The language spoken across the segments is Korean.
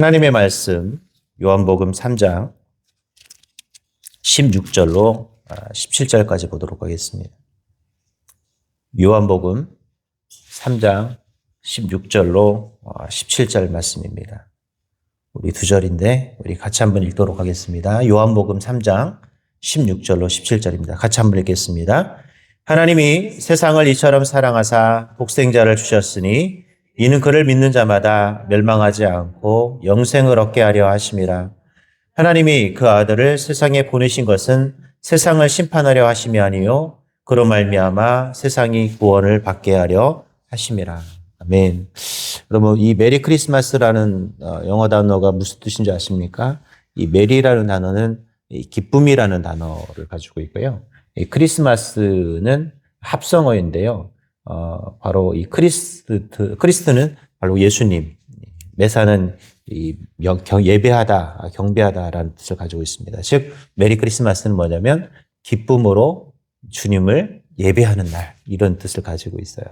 하나님의 말씀 요한복음 3장 16절로 17절까지 보도록 하겠습니다. 요한복음 3장 16절로 17절 말씀입니다. 우리 두 절인데 우리 같이 한번 읽도록 하겠습니다. 요한복음 3장 16절로 17절입니다. 같이 한번 읽겠습니다. 하나님이 세상을 이처럼 사랑하사 독생자를 주셨으니 이는 그를 믿는 자마다 멸망하지 않고 영생을 얻게 하려 하심이라. 하나님이 그 아들을 세상에 보내신 것은 세상을 심판하려 하심이 아니요 그로 말미암아 세상이 구원을 받게 하려 하심이라. 아멘. 여러분, 이 메리 크리스마스라는 영어 단어가 무슨 뜻인지 아십니까? 이 메리라는 단어는 이 기쁨이라는 단어를 가지고 있고요. 이 크리스마스는 합성어인데요. 바로 이 크리스트는 바로 예수님, 메사는 예배하다, 경배하다라는 뜻을 가지고 있습니다. 즉, 메리 크리스마스는 뭐냐면 기쁨으로 주님을 예배하는 날, 이런 뜻을 가지고 있어요.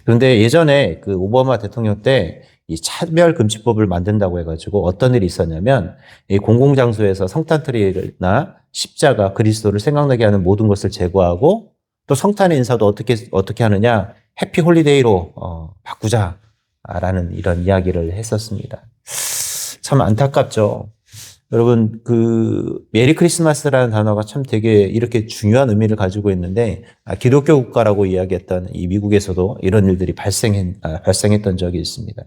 그런데 예전에 그 오바마 대통령 때 이 차별금지법을 만든다고 해가지고 어떤 일이 있었냐면 이 공공장소에서 성탄트리나 십자가, 그리스도를 생각나게 하는 모든 것을 제거하고 또 성탄의 인사도 어떻게 하느냐, 해피 홀리데이로 바꾸자라는 이런 이야기를 했었습니다. 참 안타깝죠. 여러분, 그 메리 크리스마스라는 단어가 참 되게 이렇게 중요한 의미를 가지고 있는데 기독교 국가라고 이야기했던 이 미국에서도 이런 일들이 발생했던 적이 있습니다.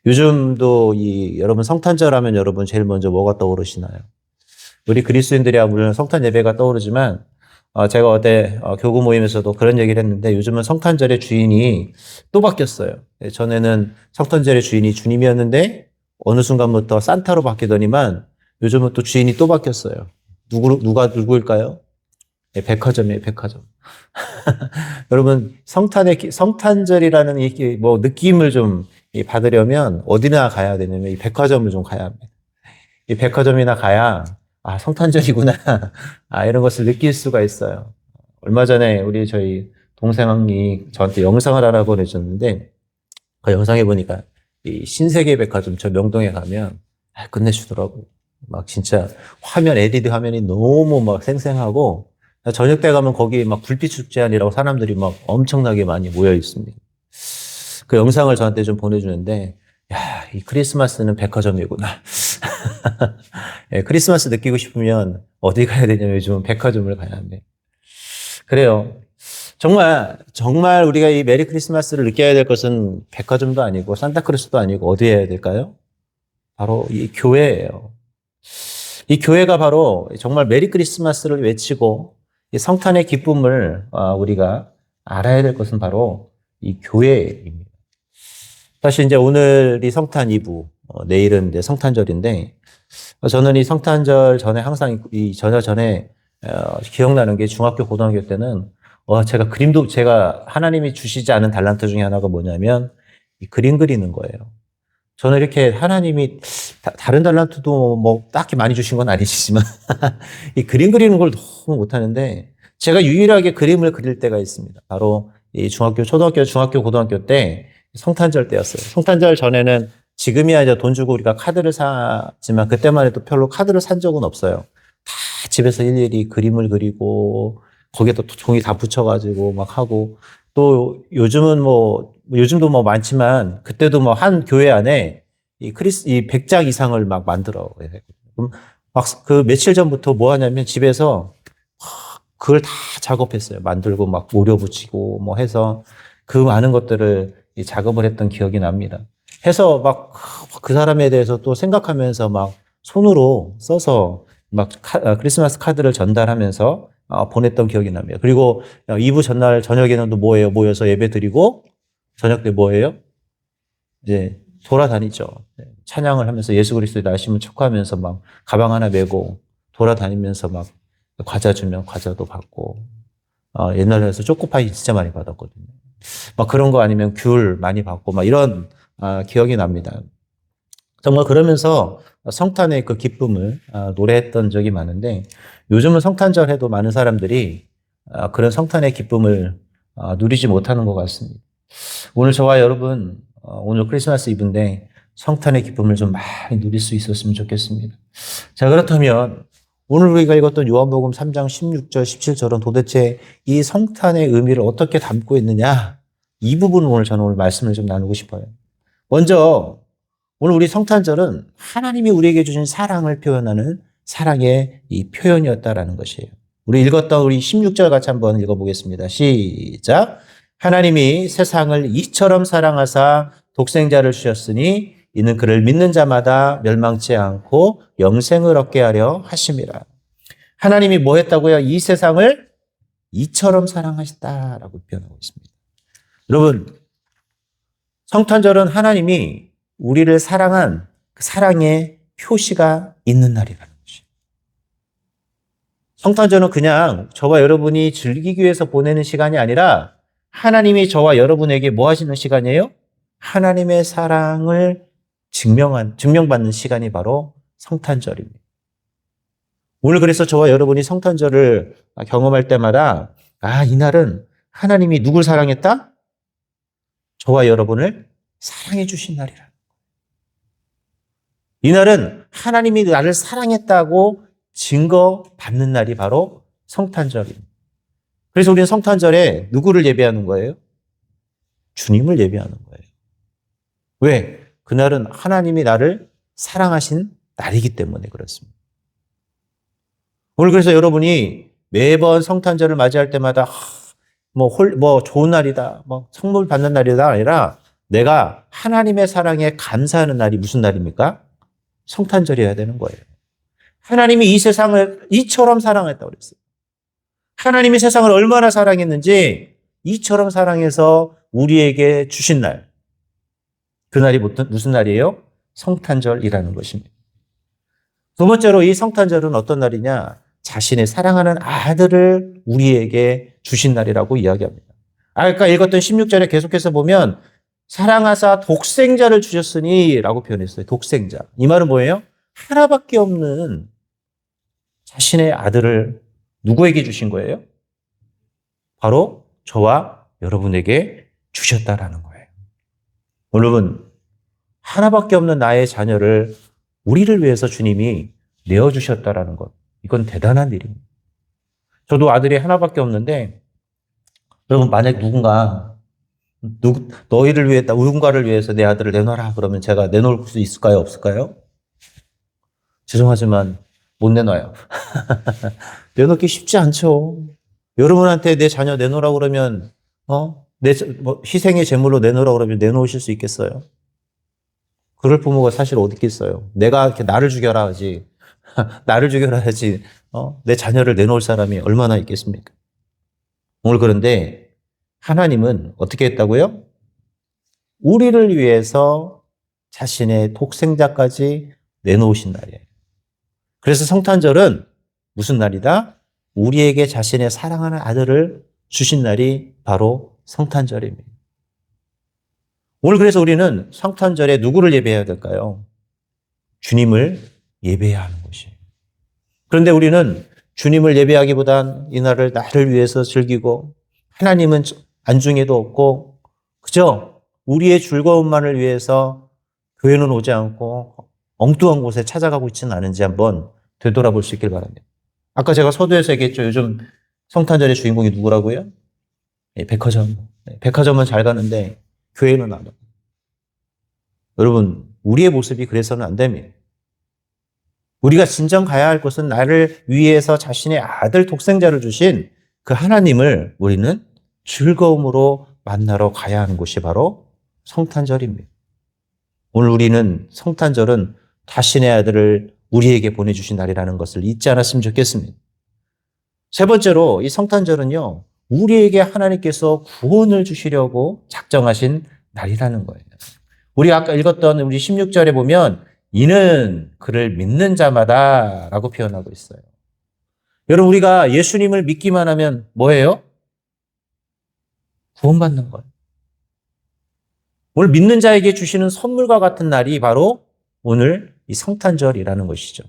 요즘도 여러분 성탄절 하면 여러분 제일 먼저 뭐가 떠오르시나요? 우리 그리스도인들이야 물론 성탄 예배가 떠오르지만 제가 어제 교구 모임에서도 그런 얘기를 했는데 요즘은 성탄절의 주인이 또 바뀌었어요. 전에는 성탄절의 주인이 주님이었는데 어느 순간부터 산타로 바뀌더니만 요즘은 또 주인이 또 바뀌었어요. 누구일까요? 네, 백화점이에요, 백화점. 여러분, 성탄절이라는 이 느낌을 좀 받으려면 어디나 가야 되냐면 이 백화점을 좀 가야 합니다. 이 백화점이나 가야 성탄절이구나. 이런 것을 느낄 수가 있어요. 얼마 전에 저희 동생이 저한테 영상을 하나 보내줬는데 그 영상에 보니까 이 신세계 백화점 저 명동에 가면 끝내주더라고. 막 진짜 LED 화면이 너무 막 생생하고 저녁 때 가면 거기 막 불빛 축제하느라고 사람들이 막 엄청나게 많이 모여 있습니다. 그 영상을 저한테 좀 보내주는데 이 크리스마스는 백화점이구나. 크리스마스 느끼고 싶으면 어디 가야 되냐면 요즘은 백화점을 가야 합니다. 그래요. 정말 우리가 이 메리 크리스마스를 느껴야 될 것은 백화점도 아니고 산타크루스도 아니고 어디에 해야 될까요? 바로 이 교회예요. 이 교회가 바로 정말 메리 크리스마스를 외치고 이 성탄의 기쁨을 우리가 알아야 될 것은 바로 이 교회입니다. 사실 이제 오늘이 성탄 이브, 내일은 이제 성탄절인데 저는 이 성탄절 전에 항상 전에 기억나는 게 중학교 고등학교 때는 제가 하나님이 주시지 않은 달란트 중에 하나가 뭐냐면 이 그림 그리는 거예요. 저는 이렇게 하나님이 다른 달란트도 뭐 딱히 많이 주신 건 아니시지만 이 그림 그리는 걸 너무 못하는데 제가 유일하게 그림을 그릴 때가 있습니다. 바로 이 중학교, 고등학교 때 성탄절 때였어요. 성탄절 전에는 지금이야 이제 돈 주고 우리가 카드를 사지만 그때만 해도 별로 카드를 산 적은 없어요. 다 집에서 일일이 그림을 그리고 거기에 또 종이 다 붙여가지고 막 하고 또 요즘도 뭐 많지만 그때도 뭐 한 교회 안에 이 100장 이상을 막 만들어. 그럼 막 그 며칠 전부터 뭐 하냐면 집에서 그걸 다 작업했어요. 만들고 막 오려 붙이고 뭐 해서 그 많은 것들을 작업을 했던 기억이 납니다. 해서 막 그 사람에 대해서 또 생각하면서 막 손으로 써서 막 크리스마스 카드를 전달하면서 보냈던 기억이 납니다. 그리고 이브 전날 저녁에는 또 뭐예요? 모여서 예배 드리고 저녁 때 뭐예요? 이제 돌아다니죠. 찬양을 하면서 예수 그리스도의 나심을 축하하면서 막 가방 하나 메고 돌아다니면서 막 과자 주면 과자도 받고 옛날에서 초코파이 진짜 많이 받았거든요. 막 그런 거 아니면 귤 많이 받고 막 이런 기억이 납니다. 정말 그러면서 성탄의 그 기쁨을 노래했던 적이 많은데 요즘은 성탄절 해도 많은 사람들이 그런 성탄의 기쁨을 누리지 못하는 것 같습니다. 오늘 저와 여러분 오늘 크리스마스 이브인데 성탄의 기쁨을 좀 많이 누릴 수 있었으면 좋겠습니다. 자, 그렇다면 오늘 우리가 읽었던 요한복음 3장 16절, 17절은 도대체 이 성탄의 의미를 어떻게 담고 있느냐? 이 부분을 오늘 말씀을 좀 나누고 싶어요. 먼저 오늘 우리 성탄절은 하나님이 우리에게 주신 사랑을 표현하는 사랑의 이 표현이었다라는 것이에요. 우리 읽었던 우리 16절 같이 한번 읽어보겠습니다. 시작. 하나님이 세상을 이처럼 사랑하사 독생자를 주셨으니 이는 그를 믿는 자마다 멸망치 않고 영생을 얻게 하려 하심이라. 하나님이 뭐 했다고요? 이 세상을 이처럼 사랑하셨다라고 표현하고 있습니다. 여러분, 성탄절은 하나님이 우리를 사랑한 그 사랑의 표시가 있는 날이라는 것이에요. 성탄절은 그냥 저와 여러분이 즐기기 위해서 보내는 시간이 아니라 하나님이 저와 여러분에게 뭐 하시는 시간이에요? 하나님의 사랑을 증명받는 시간이 바로 성탄절입니다. 오늘 그래서 저와 여러분이 성탄절을 경험할 때마다 이날은 하나님이 누굴 사랑했다? 저와 여러분을 사랑해 주신 날이라. 이날은 하나님이 나를 사랑했다고 증거받는 날이 바로 성탄절입니다. 그래서 우리는 성탄절에 누구를 예배하는 거예요? 주님을 예배하는 거예요. 왜? 그날은 하나님이 나를 사랑하신 날이기 때문에 그렇습니다. 오늘 그래서 여러분이 매번 성탄절을 맞이할 때마다 좋은 날이다, 선물 받는 날이다 아니라 내가 하나님의 사랑에 감사하는 날이 무슨 날입니까? 성탄절이어야 되는 거예요. 하나님이 이 세상을 이처럼 사랑했다고 그랬어요. 하나님이 세상을 얼마나 사랑했는지 이처럼 사랑해서 우리에게 주신 날. 그 날이 무슨 날이에요? 성탄절이라는 것입니다. 두 번째로 이 성탄절은 어떤 날이냐? 자신의 사랑하는 아들을 우리에게 주신 날이라고 이야기합니다. 아까 읽었던 16절에 계속해서 보면 사랑하사 독생자를 주셨으니 라고 표현했어요. 독생자. 이 말은 뭐예요? 하나밖에 없는 자신의 아들을 누구에게 주신 거예요? 바로 저와 여러분에게 주셨다라는 거예요. 여러분, 하나밖에 없는 나의 자녀를 우리를 위해서 주님이 내어주셨다라는 것. 이건 대단한 일입니다. 저도 아들이 하나밖에 없는데, 여러분, 만약 너희를 위해, 누군가를 위해서 내 아들을 내놔라. 그러면 제가 내놓을 수 있을까요? 없을까요? 죄송하지만 못 내놔요. 내놓기 쉽지 않죠. 여러분한테 내 자녀 내놓으라고 그러면, 희생의 제물로 내놓으라고 그러면 내놓으실 수 있겠어요? 그럴 부모가 사실 어디 있겠어요? 내가 이렇게 나를 죽여라 하지. 나를 죽여라 하지. 내 자녀를 내놓을 사람이 얼마나 있겠습니까? 오늘 그런데 하나님은 어떻게 했다고요? 우리를 위해서 자신의 독생자까지 내놓으신 날이에요. 그래서 성탄절은 무슨 날이다? 우리에게 자신의 사랑하는 아들을 주신 날이 바로 성탄절입니다. 오늘 그래서 우리는 성탄절에 누구를 예배해야 될까요? 주님을 예배해야 하는 것이에요. 그런데 우리는 주님을 예배하기보단 이 날을 나를 위해서 즐기고 하나님은 안중에도 없고 그저 우리의 즐거움만을 위해서 교회는 오지 않고 엉뚱한 곳에 찾아가고 있지는 않은지 한번 되돌아볼 수 있길 바랍니다. 아까 제가 서두에서 얘기했죠. 요즘 성탄절의 주인공이 누구라고요? 백화점. 백화점은 잘 가는데 교회는 안 가요. 여러분, 우리의 모습이 그래서는 안 됩니다. 우리가 진정 가야 할 곳은 나를 위해서 자신의 아들 독생자를 주신 그 하나님을 우리는 즐거움으로 만나러 가야 하는 곳이 바로 성탄절입니다. 오늘 우리는 성탄절은 자신의 아들을 우리에게 보내주신 날이라는 것을 잊지 않았으면 좋겠습니다. 세 번째로 이 성탄절은요, 우리에게 하나님께서 구원을 주시려고 작정하신 날이라는 거예요. 우리 아까 읽었던 우리 16절에 보면 이는 그를 믿는 자마다 라고 표현하고 있어요. 여러분, 우리가 예수님을 믿기만 하면 뭐예요? 구원받는 거예요. 오늘 믿는 자에게 주시는 선물과 같은 날이 바로 오늘 이 성탄절이라는 것이죠.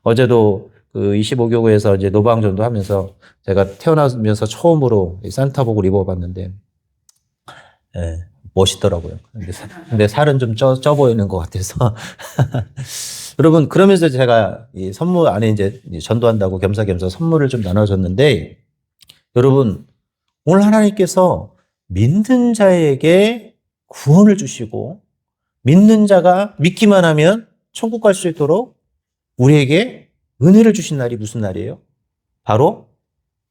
어제도 그 25교구에서 이제 노방전도 하면서 제가 태어나면서 처음으로 산타복을 입어봤는데, 멋있더라고요. 근데 살은 좀 쪄 보이는 것 같아서. 여러분, 그러면서 제가 이 선물 안에 이제 전도한다고 겸사겸사 선물을 좀 나눠줬는데, 여러분, 오늘 하나님께서 믿는 자에게 구원을 주시고, 믿는 자가 믿기만 하면 천국 갈 수 있도록 우리에게 은혜를 주신 날이 무슨 날이에요? 바로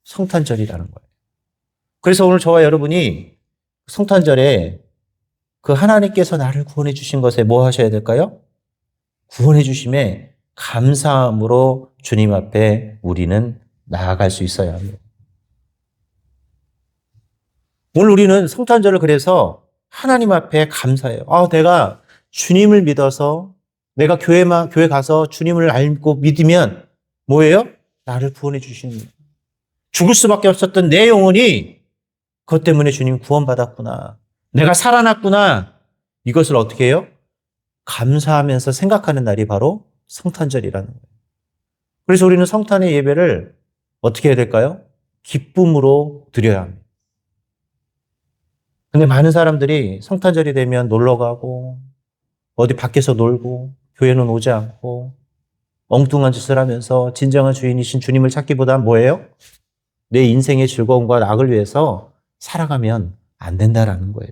성탄절이라는 거예요. 그래서 오늘 저와 여러분이 성탄절에 그 하나님께서 나를 구원해 주신 것에 뭐 하셔야 될까요? 구원해 주심에 감사함으로 주님 앞에 우리는 나아갈 수 있어야 합니다. 오늘 우리는 성탄절을 그래서 하나님 앞에 감사해요. 내가 주님을 믿어서 내가 교회 가서 주님을 알고 믿으면 뭐예요? 나를 구원해 주시는 거예요. 죽을 수밖에 없었던 내 영혼이 그것 때문에 주님 구원받았구나. 내가 살아났구나. 이것을 어떻게 해요? 감사하면서 생각하는 날이 바로 성탄절이라는 거예요. 그래서 우리는 성탄의 예배를 어떻게 해야 될까요? 기쁨으로 드려야 합니다. 근데 많은 사람들이 성탄절이 되면 놀러 가고 어디 밖에서 놀고 교회는 오지 않고 엉뚱한 짓을 하면서 진정한 주인이신 주님을 찾기보다 뭐예요? 내 인생의 즐거움과 낙을 위해서 살아가면 안 된다라는 거예요.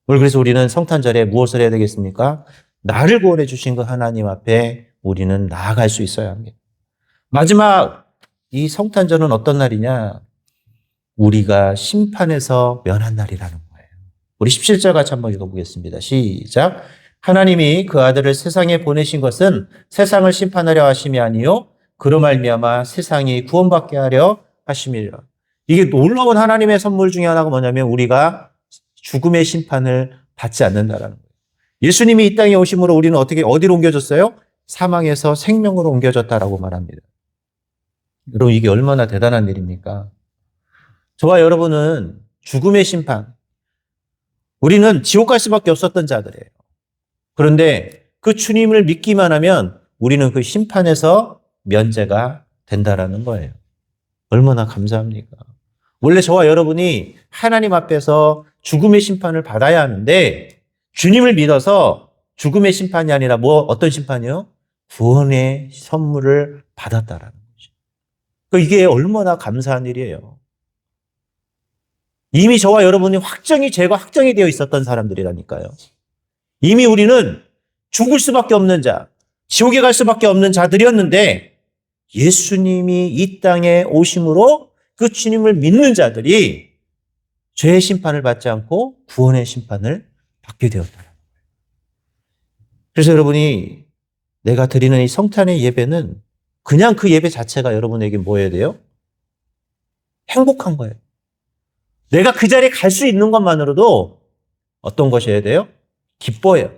그래서 우리는 성탄절에 무엇을 해야 되겠습니까? 나를 구원해 주신 그 하나님 앞에 우리는 나아갈 수 있어야 합니다. 마지막 이 성탄절은 어떤 날이냐? 우리가 심판에서 면한 날이라는 거예요. 우리 17절 같이 한번 읽어보겠습니다. 시작. 하나님이 그 아들을 세상에 보내신 것은 세상을 심판하려 하심이 아니요 그로 말미암아 세상이 구원받게 하려 하심이라. 이게 놀라운 하나님의 선물 중에 하나가 뭐냐면 우리가 죽음의 심판을 받지 않는다라는 거예요. 예수님이 이 땅에 오심으로 우리는 어디로 옮겨졌어요? 사망에서 생명으로 옮겨졌다라고 말합니다. 여러분, 이게 얼마나 대단한 일입니까? 저와 여러분은 죽음의 심판, 우리는 지옥 갈 수밖에 없었던 자들이에요. 그런데 그 주님을 믿기만 하면 우리는 그 심판에서 면제가 된다라는 거예요. 얼마나 감사합니까? 원래 저와 여러분이 하나님 앞에서 죽음의 심판을 받아야 하는데 주님을 믿어서 죽음의 심판이 아니라 어떤 심판이요? 구원의 선물을 받았다라는 거죠. 이게 얼마나 감사한 일이에요. 이미 저와 여러분이 죄가 확정이 되어 있었던 사람들이라니까요. 이미 우리는 죽을 수밖에 없는 자, 지옥에 갈 수밖에 없는 자들이었는데 예수님이 이 땅에 오심으로 그 주님을 믿는 자들이 죄의 심판을 받지 않고 구원의 심판을 받게 되었다는 거예요. 그래서 여러분이 내가 드리는 이 성탄의 예배는 그냥 그 예배 자체가 여러분에게 뭐 해야 돼요? 행복한 거예요. 내가 그 자리에 갈 수 있는 것만으로도 어떤 것이어야 돼요? 기뻐요.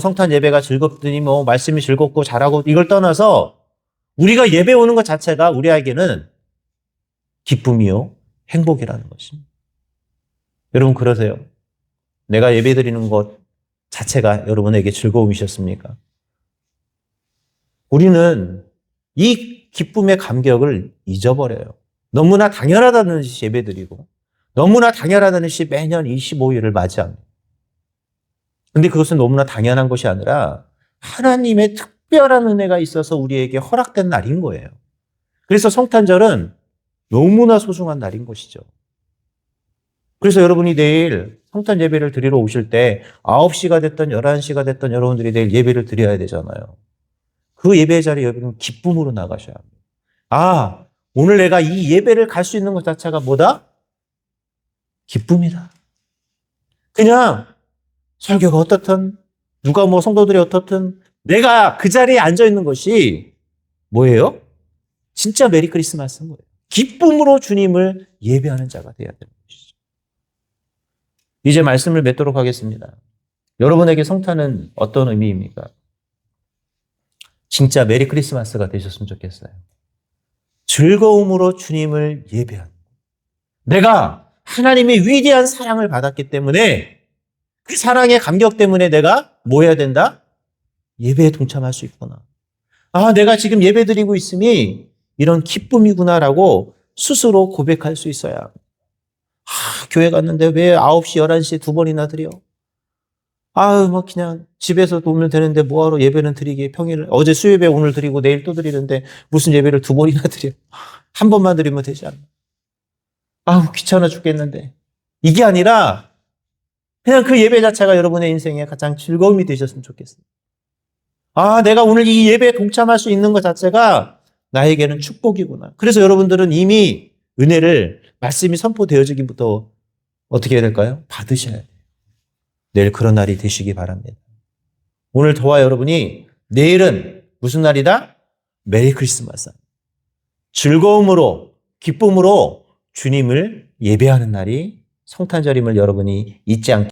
성탄 예배가 즐겁더니 말씀이 즐겁고 잘하고 이걸 떠나서 우리가 예배 오는 것 자체가 우리에게는 기쁨이요, 행복이라는 것입니다. 여러분 그러세요? 내가 예배 드리는 것 자체가 여러분에게 즐거움이셨습니까? 우리는 이 기쁨의 감격을 잊어버려요. 너무나 당연하다는 듯이 예배 드리고 너무나 당연하다는 듯이 매년 25일을 맞이합니다. 근데 그것은 너무나 당연한 것이 아니라 하나님의 특별한 은혜가 있어서 우리에게 허락된 날인 거예요. 그래서 성탄절은 너무나 소중한 날인 것이죠. 그래서 여러분이 내일 성탄 예배를 드리러 오실 때 9시가 됐든 11시가 됐든 여러분들이 내일 예배를 드려야 되잖아요. 그 예배 자리에 여러분은 기쁨으로 나가셔야 합니다. 오늘 내가 이 예배를 갈 수 있는 것 자체가 뭐다? 기쁨이다. 그냥 설교가 어떻든 누가 성도들이 어떻든 내가 그 자리에 앉아 있는 것이 뭐예요? 진짜 메리 크리스마스인 거예요. 기쁨으로 주님을 예배하는 자가 되어야 되는 것이죠. 이제 말씀을 맺도록 하겠습니다. 여러분에게 성탄은 어떤 의미입니까? 진짜 메리 크리스마스가 되셨으면 좋겠어요. 즐거움으로 주님을 예배하는 거예요. 내가 하나님의 위대한 사랑을 받았기 때문에 그 사랑의 감격 때문에 내가 뭐 해야 된다? 예배에 동참할 수 있구나. 내가 지금 예배 드리고 있음이 이런 기쁨이구나라고 스스로 고백할 수 있어야 합니다. 교회 갔는데 왜 9시, 11시에 2번이나 드려? 뭐 그냥 집에서 오면 되는데 뭐하러 예배는 드리게 평일을 어제 수요예배 오늘 드리고 내일 또 드리는데 무슨 예배를 2번이나 드려? 한 번만 드리면 되지 않나? 귀찮아 죽겠는데. 이게 아니라 그냥 그 예배 자체가 여러분의 인생에 가장 즐거움이 되셨으면 좋겠어요. 내가 오늘 이 예배에 동참할 수 있는 것 자체가 나에게는 축복이구나. 그래서 여러분들은 이미 은혜를 말씀이 선포되어지기부터 어떻게 해야 될까요? 받으셔야 돼요. 내일 그런 날이 되시기 바랍니다. 오늘 저와 여러분이 내일은 무슨 날이다? 메리 크리스마스. 즐거움으로, 기쁨으로 주님을 예배하는 날이 성탄절임을 여러분이 잊지 않게